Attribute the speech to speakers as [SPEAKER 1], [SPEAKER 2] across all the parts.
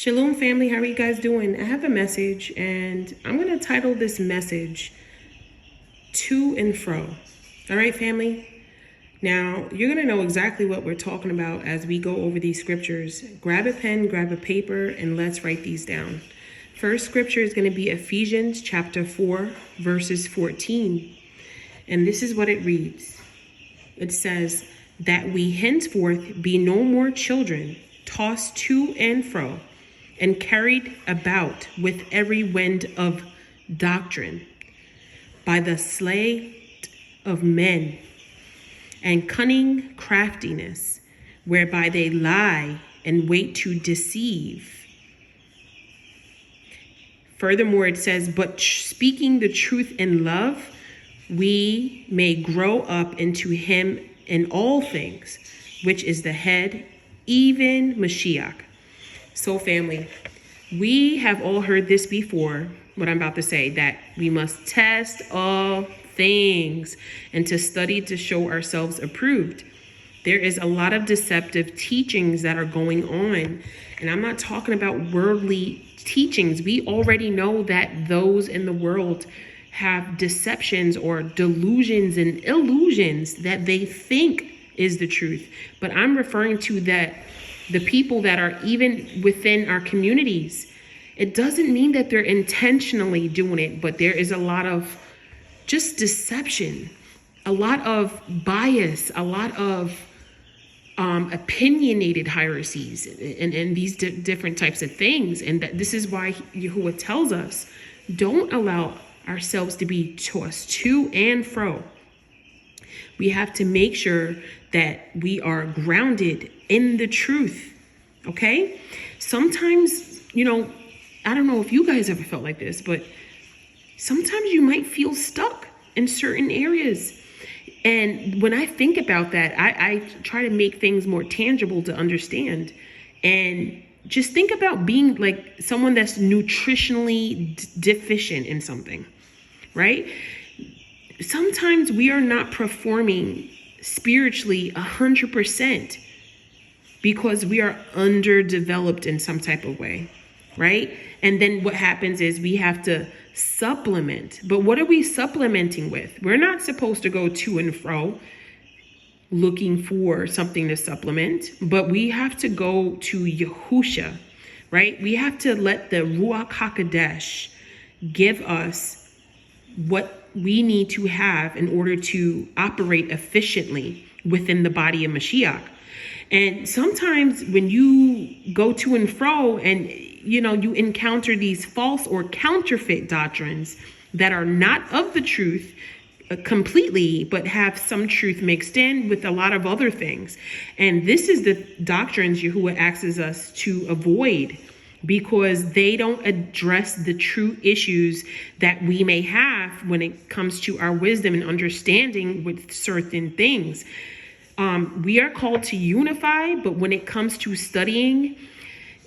[SPEAKER 1] Shalom family, how are you guys doing? I have a message and I'm going to title this message To and Fro. All right, family? Now, you're going to know exactly what we're talking about as we go over these scriptures. Grab a pen, grab a paper, and let's write these down. First scripture is going to be Ephesians chapter 4, verses 14. And this is what it reads. It says, that we henceforth be no more children, tossed to and fro, and carried about with every wind of doctrine, by the sleight of men, and cunning craftiness, whereby they lie and wait to deceive. Furthermore, it says, but speaking the truth in love, we may grow up into him in all things, which is the head, even Mashiach. So family, we have all heard this before, what I'm about to say, that we must test all things and to study to show ourselves approved. There is a lot of deceptive teachings that are going on. And I'm not talking about worldly teachings. We already know that those in the world have deceptions or delusions and illusions that they think is the truth. But I'm referring to that the people that are even within our communities. It doesn't mean that they're intentionally doing it, but there is a lot of just deception, a lot of bias, a lot of opinionated heresies and these different types of things. And that this is why Yahuwah tells us, don't allow ourselves to be tossed to and fro. We have to make sure that we are grounded in the truth. Okay? Sometimes, I don't know if you guys ever felt like this, but sometimes you might feel stuck in certain areas. And when I think about that, I try to make things more tangible to understand. And just think about being like someone that's nutritionally deficient in something, right? Sometimes we are not performing spiritually 100% because we are underdeveloped in some type of way, right? And then what happens is we have to supplement. But what are we supplementing with? We're not supposed to go to and fro looking for something to supplement, but we have to go to Yahusha, right? We have to let the Ruach HaKodesh give us what we need to have in order to operate efficiently within the body of Mashiach. And sometimes when you go to and fro and, you encounter these false or counterfeit doctrines that are not of the truth completely, but have some truth mixed in with a lot of other things. And this is the doctrines Yahuwah asks us to avoid because they don't address the true issues that we may have when it comes to our wisdom and understanding with certain things. We are called to unify, but when it comes to studying,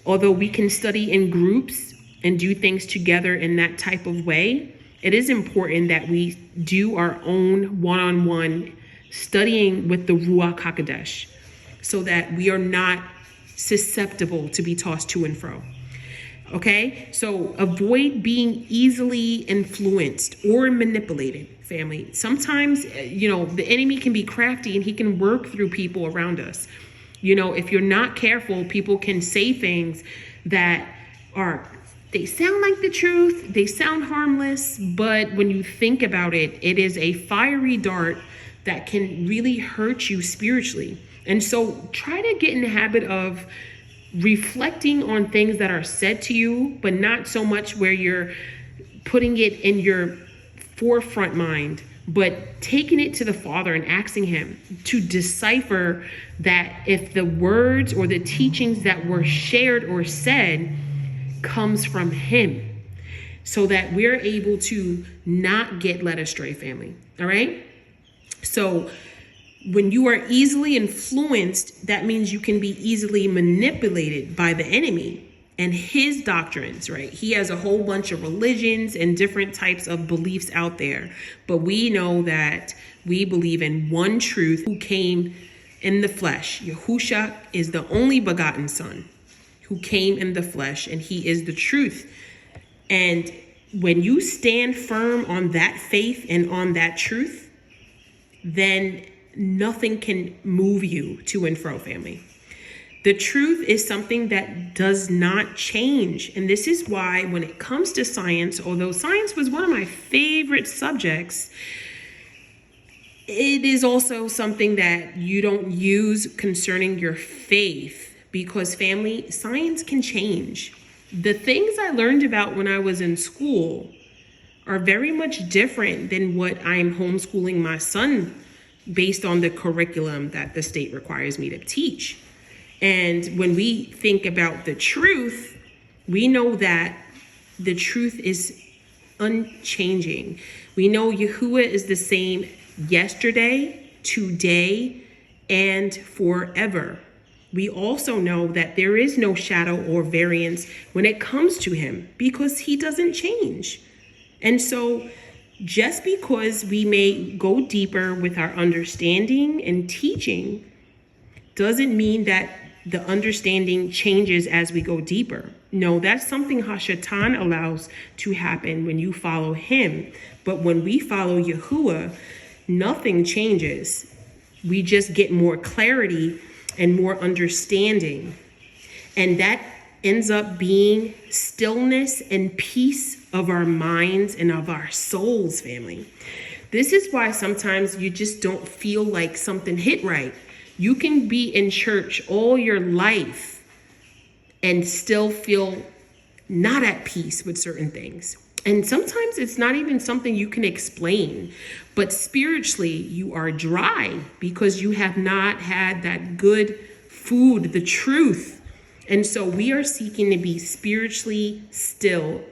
[SPEAKER 1] although we can study in groups and do things together in that type of way, it is important that we do our own one-on-one studying with the Ruach HaKodesh so that we are not susceptible to be tossed to and fro. Okay, so avoid being easily influenced or manipulated, family. Sometimes, the enemy can be crafty and he can work through people around us. If you're not careful, people can say things that they sound like the truth, they sound harmless, but when you think about it, it is a fiery dart that can really hurt you spiritually. And so try to get in the habit of reflecting on things that are said to you, but not so much where you're putting it in your forefront mind, but taking it to the Father and asking him to decipher that if the words or the teachings that were shared or said comes from him, so that we're able to not get led astray, family. All right? So when you are easily influenced, that means you can be easily manipulated by the enemy and his doctrines, right? He has a whole bunch of religions and different types of beliefs out there. But we know that we believe in one truth who came in the flesh. Yahusha is the only begotten son who came in the flesh, and he is the truth. And when you stand firm on that faith and on that truth, then nothing can move you to and fro, family. The truth is something that does not change. And this is why when it comes to science, although science was one of my favorite subjects, it is also something that you don't use concerning your faith, because family, science can change. The things I learned about when I was in school are very much different than what I'm homeschooling my son based on the curriculum that the state requires me to teach. And when we think about the truth, we know that the truth is unchanging. We know Yahuwah is the same yesterday, today, and forever. We also know that there is no shadow or variance when it comes to him, because he doesn't change. And so just because we may go deeper with our understanding and teaching doesn't mean that the understanding changes as we go deeper. No, that's something Hashatan allows to happen when you follow him. But when we follow Yahuwah, nothing changes. We just get more clarity and more understanding. And that ends up being stillness and peace of our minds and of our souls, family. This is why sometimes you just don't feel like something hit right. You can be in church all your life and still feel not at peace with certain things. And sometimes it's not even something you can explain, but spiritually you are dry because you have not had that good food, the truth. And so we are seeking to be spiritually still,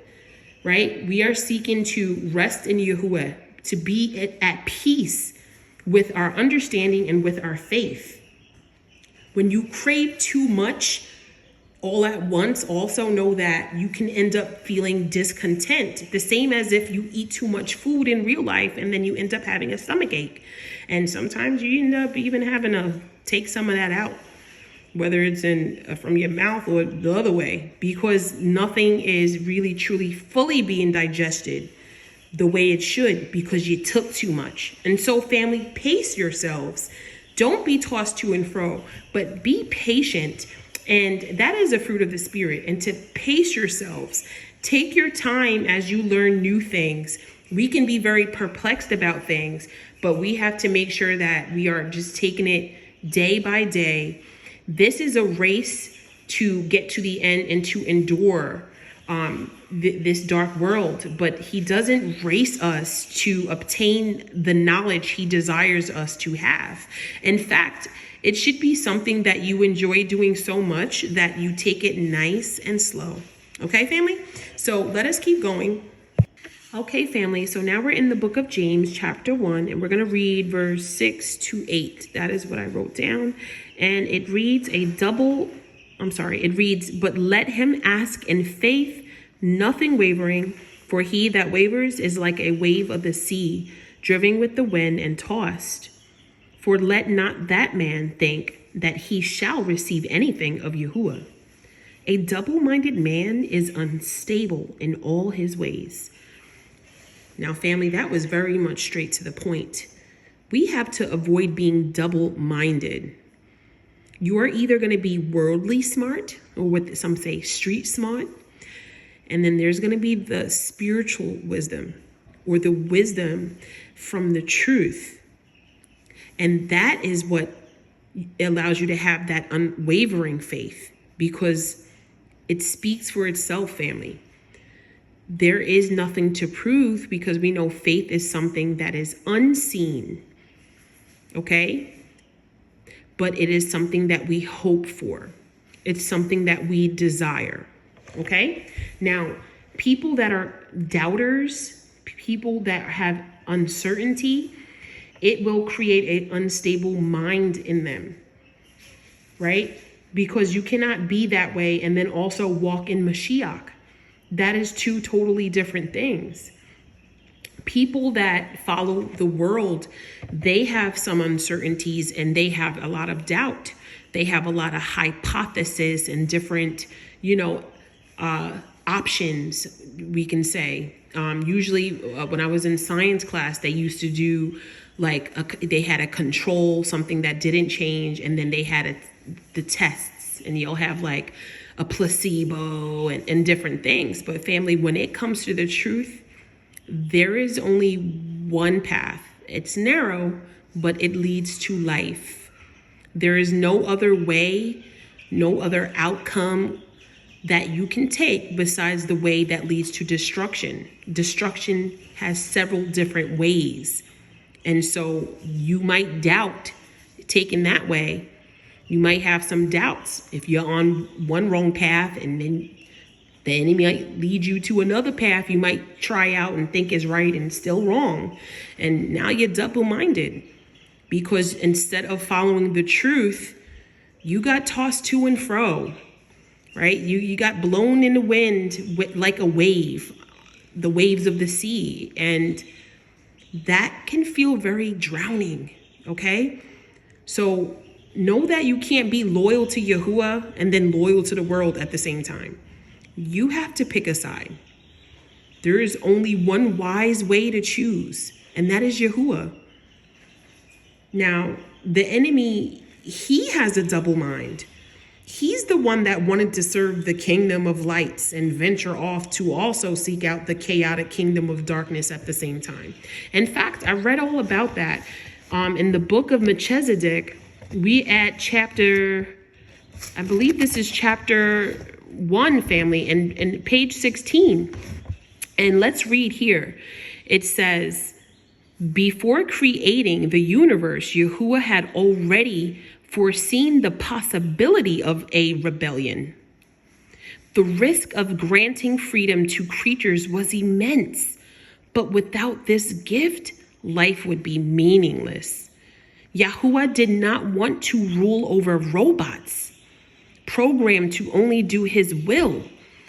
[SPEAKER 1] right? We are seeking to rest in Yahuwah, to be at peace with our understanding and with our faith. When you crave too much all at once, also know that you can end up feeling discontent. The same as if you eat too much food in real life and then you end up having a stomach ache. And sometimes you end up even having to take some of that out, whether it's from your mouth or the other way, because nothing is really truly fully being digested the way it should, because you took too much. And so family, pace yourselves. Don't be tossed to and fro, but be patient. And that is a fruit of the Spirit. And to pace yourselves, take your time as you learn new things. We can be very perplexed about things, but we have to make sure that we are just taking it day by day. This is a race to get to the end and to endure this dark world, but he doesn't race us to obtain the knowledge he desires us to have. In fact, it should be something that you enjoy doing so much that you take it nice and slow. Okay, family? So let us keep going. Okay, family, so now we're in the book of James, chapter 1, and we're going to read verse 6 to 8. That is what I wrote down. And it reads, but let him ask in faith, nothing wavering, for he that wavers is like a wave of the sea, driven with the wind and tossed. For let not that man think that he shall receive anything of Yahuwah. A double-minded man is unstable in all his ways. Now, family, that was very much straight to the point. We have to avoid being double-minded. You are either going to be worldly smart, or what some say street smart, and then there's going to be the spiritual wisdom, or the wisdom from the truth. And that is what allows you to have that unwavering faith, because it speaks for itself, family. There is nothing to prove, because we know faith is something that is unseen, okay? But it is something that we hope for. It's something that we desire, okay? Now, people that are doubters, people that have uncertainty, it will create an unstable mind in them, right? Because you cannot be that way and then also walk in Mashiach. That is two totally different things. People that follow the world, they have some uncertainties and they have a lot of doubt. They have a lot of hypothesis and different, you know, options, we can say. Usually when I was in science class, they used to do like they had a control, something that didn't change, and then they had the tests, and you'll have like a placebo and different things. But family, when it comes to the truth, there is only one path. It's narrow, but it leads to life. There is no other way, no other outcome that you can take besides the way that leads to destruction. Destruction has several different ways. And so you might doubt taking that way. You might have some doubts if you're on one wrong path, and then the enemy might lead you to another path you might try out and think is right and still wrong. And now you're double-minded, because instead of following the truth, you got tossed to and fro, right? You got blown in the wind like a wave, the waves of the sea. And that can feel very drowning, okay? So know that you can't be loyal to Yahuwah and then loyal to the world at the same time. You have to pick a side. There is only one wise way to choose, and that is Yahuwah. Now, the enemy, he has a double mind. He's the one that wanted to serve the kingdom of lights and venture off to also seek out the chaotic kingdom of darkness at the same time. In fact, I read all about that in the book of Melchizedek. We at chapter, I believe this is chapter 1, family, and page 16. And let's read here. It says, before creating the universe, Yahuwah had already foreseen the possibility of a rebellion. The risk of granting freedom to creatures was immense, but without this gift, life would be meaningless. Yahuwah did not want to rule over robots, programmed to only do his will.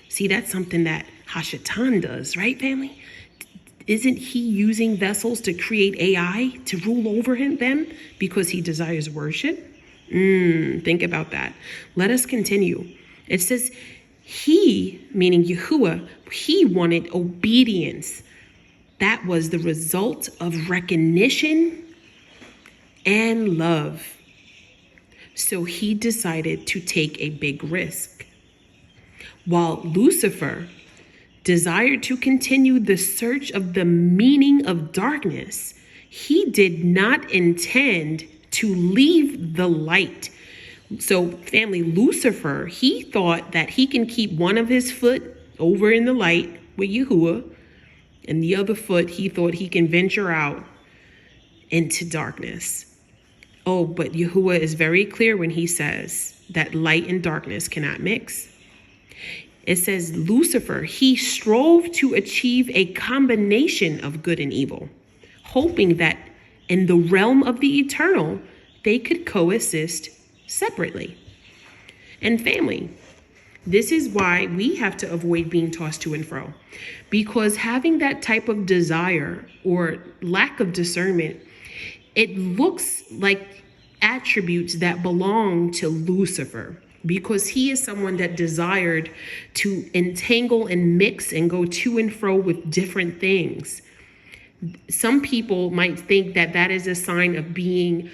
[SPEAKER 1] See, that's something that Hashatan does, right, family? Isn't he using vessels to create AI to rule over them because he desires worship? Think about that. Let us continue. It says, he, meaning Yahuwah, he wanted obedience. That was the result of recognition and love. So he decided to take a big risk. While Lucifer desired to continue the search of the meaning of darkness, he did not intend to leave the light. So family, Lucifer, he thought that he can keep one of his foot over in the light with Yahuwah, and the other foot he thought he can venture out into darkness. Oh, but Yahuwah is very clear when he says that light and darkness cannot mix. It says Lucifer, he strove to achieve a combination of good and evil, hoping that in the realm of the eternal, they could coexist separately. And family, this is why we have to avoid being tossed to and fro, because having that type of desire or lack of discernment, it looks like attributes that belong to Lucifer, because he is someone that desired to entangle and mix and go to and fro with different things. Some people might think that that is a sign of being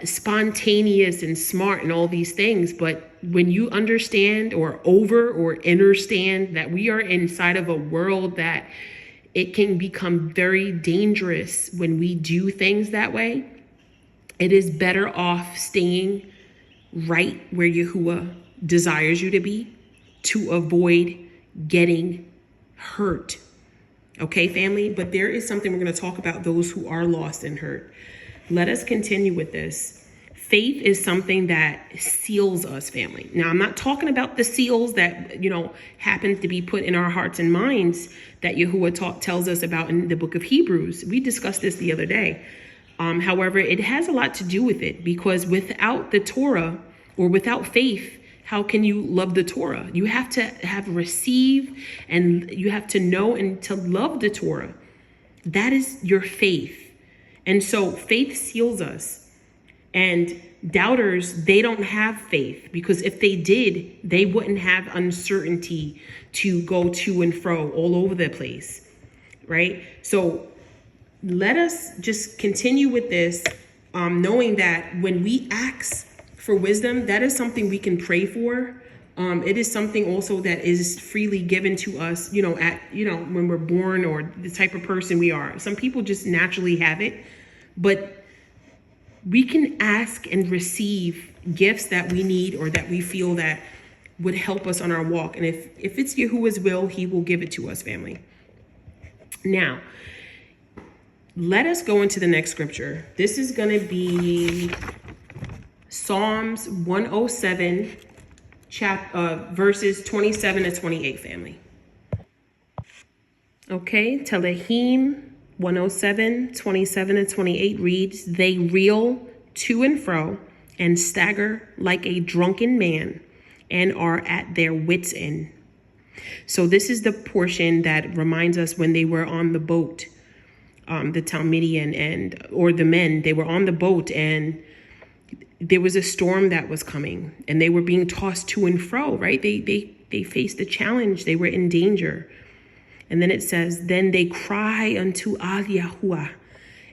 [SPEAKER 1] spontaneous and smart and all these things. But when you understand or understand that we are inside of a world that it can become very dangerous when we do things that way, it is better off staying right where Yahuwah desires you to be to avoid getting hurt. Okay, family? But there is something we're going to talk about, those who are lost and hurt. Let us continue with this. Faith is something that seals us, family. Now, I'm not talking about the seals that, happen to be put in our hearts and minds that Yahuwah tells us about in the book of Hebrews. We discussed this the other day. However, it has a lot to do with it, because without the Torah or without faith, how can you love the Torah? You have to have received, and you have to know and to love the Torah. That is your faith. And so faith seals us. And Doubters, they don't have faith, because if they did, they wouldn't have uncertainty to go to and fro all over the place, right? So let us just continue with this, knowing that when we ask for wisdom, that is something we can pray for. It is something also that is freely given to us, when we're born, or the type of person we are. Some people just naturally have it, but we can ask and receive gifts that we need, or that we feel that would help us on our walk. And if it's Yahuwah's will, he will give it to us, family. Now, let us go into the next scripture. This is going to be Psalms 107, verses 27 to 28, family. Okay, Telehim 107, 27 and 28 reads, "They reel to and fro and stagger like a drunken man and are at their wits' end." So this is the portion that reminds us when they were on the boat, the Talmudian or the men, they were on the boat, and there was a storm that was coming, and they were being tossed to and fro, right? They faced a challenge. They were in danger. And then it says, "Then they cry unto Akilah-YAH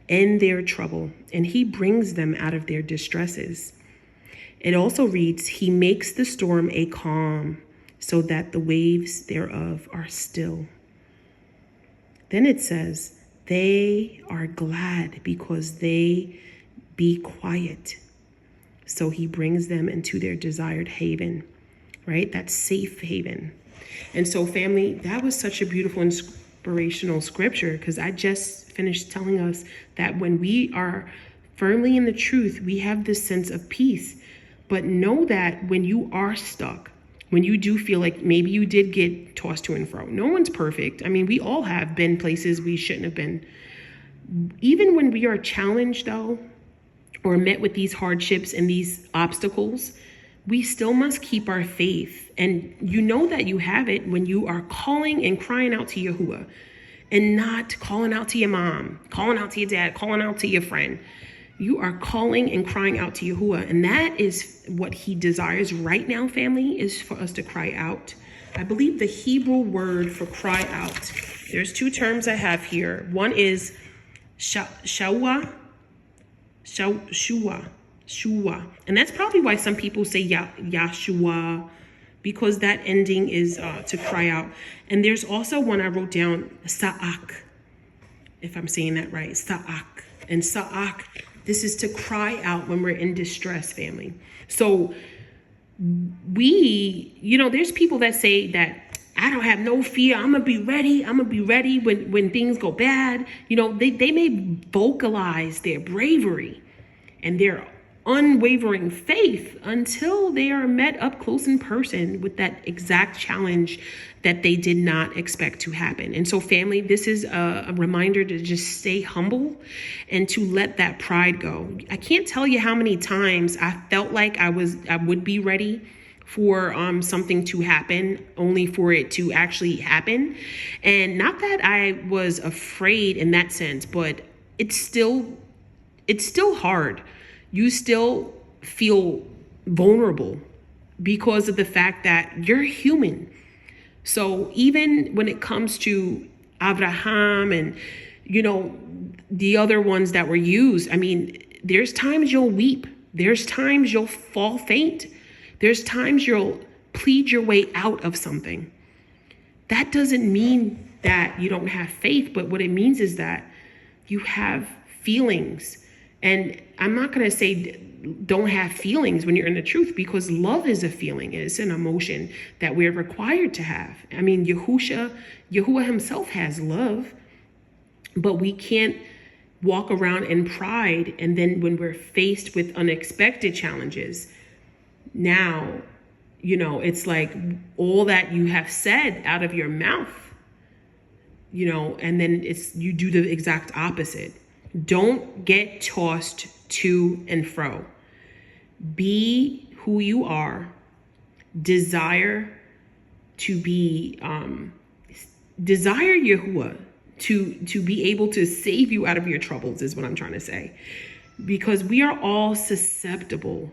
[SPEAKER 1] in their trouble, and he brings them out of their distresses." It also reads, "He makes the storm a calm, so that the waves thereof are still." Then it says, "They are glad because they be quiet. So he brings them into their desired haven," right? That safe haven. And so, family, that was such a beautiful, inspirational scripture, because I just finished telling us that when we are firmly in the truth, we have this sense of peace. But know that when you are stuck, when you do feel like maybe you did get tossed to and fro, no one's perfect. I mean, we all have been places we shouldn't have been. Even when we are challenged, though, or met with these hardships and these obstacles, we still must keep our faith. And you know that you have it when you are calling and crying out to Yahuwah, and not calling out to your mom, calling out to your dad, calling out to your friend. You are calling and crying out to Yahuwah. And that is what he desires right now, family, is for us to cry out. I believe the Hebrew word for cry out, there's two terms I have here. One is shua. And that's probably why some people say Yahshua, because that ending is to cry out. And there's also one I wrote down, Sa'ak, if I'm saying that right, Sa'ak. And Sa'ak, this is to cry out when we're in distress, family. So there's people that say that I don't have no fear. I'm going to be ready. I'm going to be ready when things go bad. They may vocalize their bravery and their unwavering faith until they are met up close in person with that exact challenge that they did not expect to happen. And so, family, this is a reminder to just stay humble and to let that pride go. I can't tell you how many times I felt like I would be ready for something to happen, only for it to actually happen. And not that I was afraid in that sense, but it's still hard. You still feel vulnerable because of the fact that you're human. So even when it comes to Abraham and, the other ones that were used, I mean, there's times you'll weep. There's times you'll fall faint. There's times you'll plead your way out of something. That doesn't mean that you don't have faith, but what it means is that you have feelings. And I'm not going to say don't have feelings when you're in the truth, because love is a feeling. It's an emotion that we're required to have. I mean, Yahuwah himself has love, but we can't walk around in pride. And then when we're faced with unexpected challenges, now, it's like all that you have said out of your mouth, and then you do the exact opposite. Don't get tossed to and fro. Be who you are. Desire Yahuwah to be able to save you out of your troubles, is what I'm trying to say. because we are all susceptible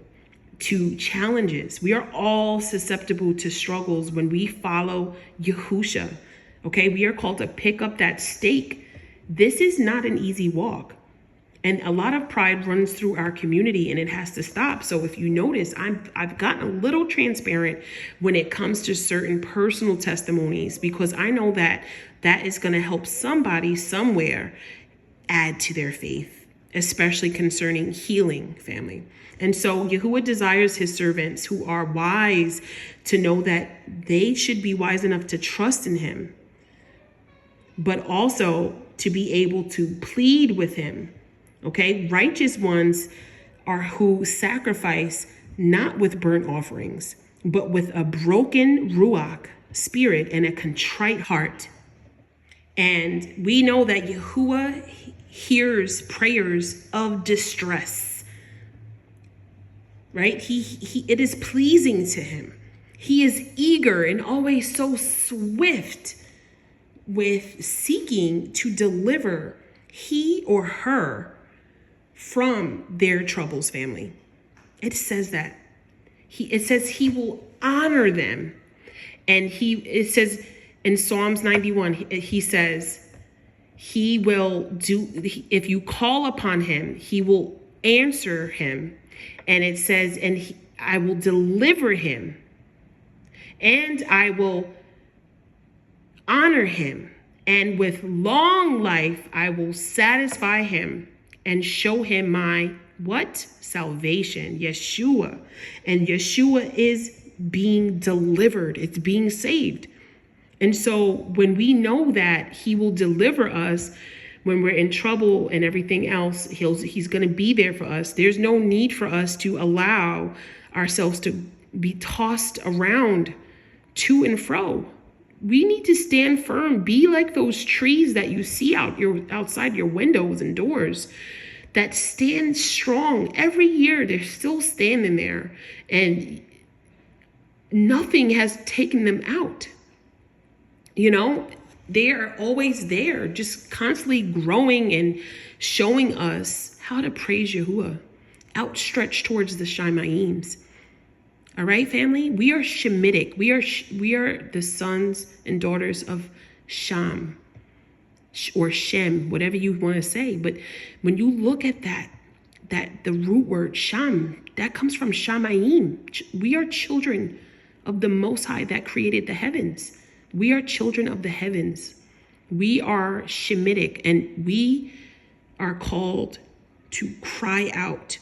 [SPEAKER 1] to challenges. We are all susceptible to struggles when we follow Yahusha. Okay, we are called to pick up that stake. This is not an easy walk. And a lot of pride runs through our community, and it has to stop. So if you notice, I've gotten a little transparent when it comes to certain personal testimonies, because I know that is going to help somebody somewhere add to their faith, especially concerning healing, family. And so Yahuwah desires his servants who are wise to know that they should be wise enough to trust in him, but also to be able to plead with him. Okay, righteous ones are who sacrifice not with burnt offerings, but with a broken ruach spirit and a contrite heart. And we know that Yahuwah hears prayers of distress, right? It is pleasing to him. He is eager and always so swift with seeking to deliver he or her from their troubles, family. It says that. It says he will honor them. And it says in Psalms 91, he says, he will do, if you call upon him, he will answer him. And it says, I will deliver him, and I will honor him. And with long life, I will satisfy him and show him my what? Salvation, Yeshua. And Yeshua is being delivered. It's being saved. And so when we know that he will deliver us when we're in trouble and everything else, he's going to be there for us. There's no need for us to allow ourselves to be tossed around to and fro. We need to stand firm, be like those trees that you see outside your windows and doors that stand strong. Every year they're still standing there, and nothing has taken them out. You know, they are always there, just constantly growing and showing us how to praise Yahuwah, outstretched towards the Shemaims. All right, family, we are Shemitic. We are the sons and daughters of Sham, or Shem, whatever you want to say. But when you look at that the root word Sham, that comes from Shemaim. We are children of the Most High that created the heavens. We are children of the heavens. We are Shemitic, and we are called to cry out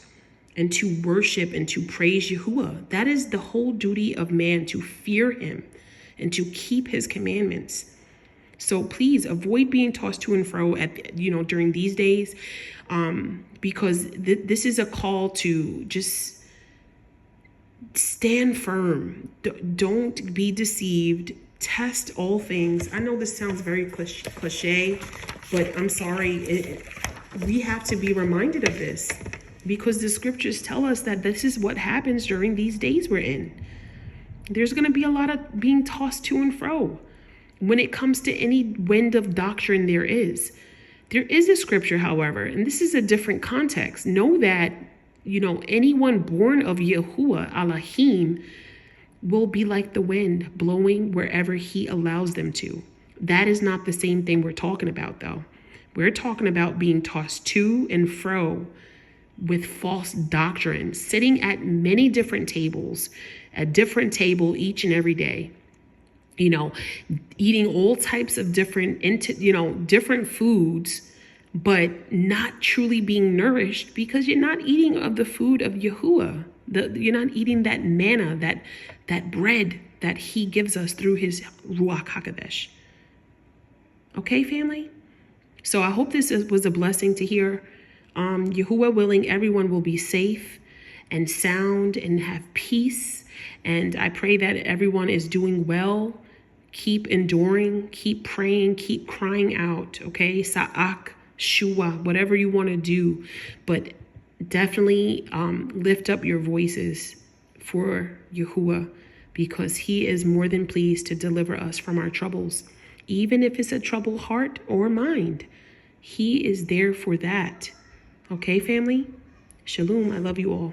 [SPEAKER 1] and to worship and to praise Yahuwah. That is the whole duty of man, to fear him and to keep his commandments. So please avoid being tossed to and fro during these days, because this is a call to just stand firm. Don't be deceived. Test all things. I know this sounds very cliche, but I'm sorry. We have to be reminded of this, because the scriptures tell us that this is what happens during these days we're in. There's going to be a lot of being tossed to and fro when it comes to any wind of doctrine there is. There is a scripture, however, and this is a different context. Know that, anyone born of Yahuwah, Elohim, will be like the wind, blowing wherever he allows them to. That is not the same thing we're talking about, though. We're talking about being tossed to and fro with false doctrine, sitting at many different tables, a different table each and every day, eating all types of different foods, but not truly being nourished, because you're not eating of the food of Yahuwah. You're not eating that manna, that bread that he gives us through his Ruach HaKodesh. Okay, family? So I hope this was a blessing to hear. Yahuwah willing, everyone will be safe and sound and have peace. And I pray that everyone is doing well. Keep enduring, keep praying, keep crying out, okay? Sa'ak, shua, whatever you want to do. But definitely lift up your voices for Yahuwah, because he is more than pleased to deliver us from our troubles. Even if it's a troubled heart or mind, he is there for that. Okay, family? Shalom. I love you all.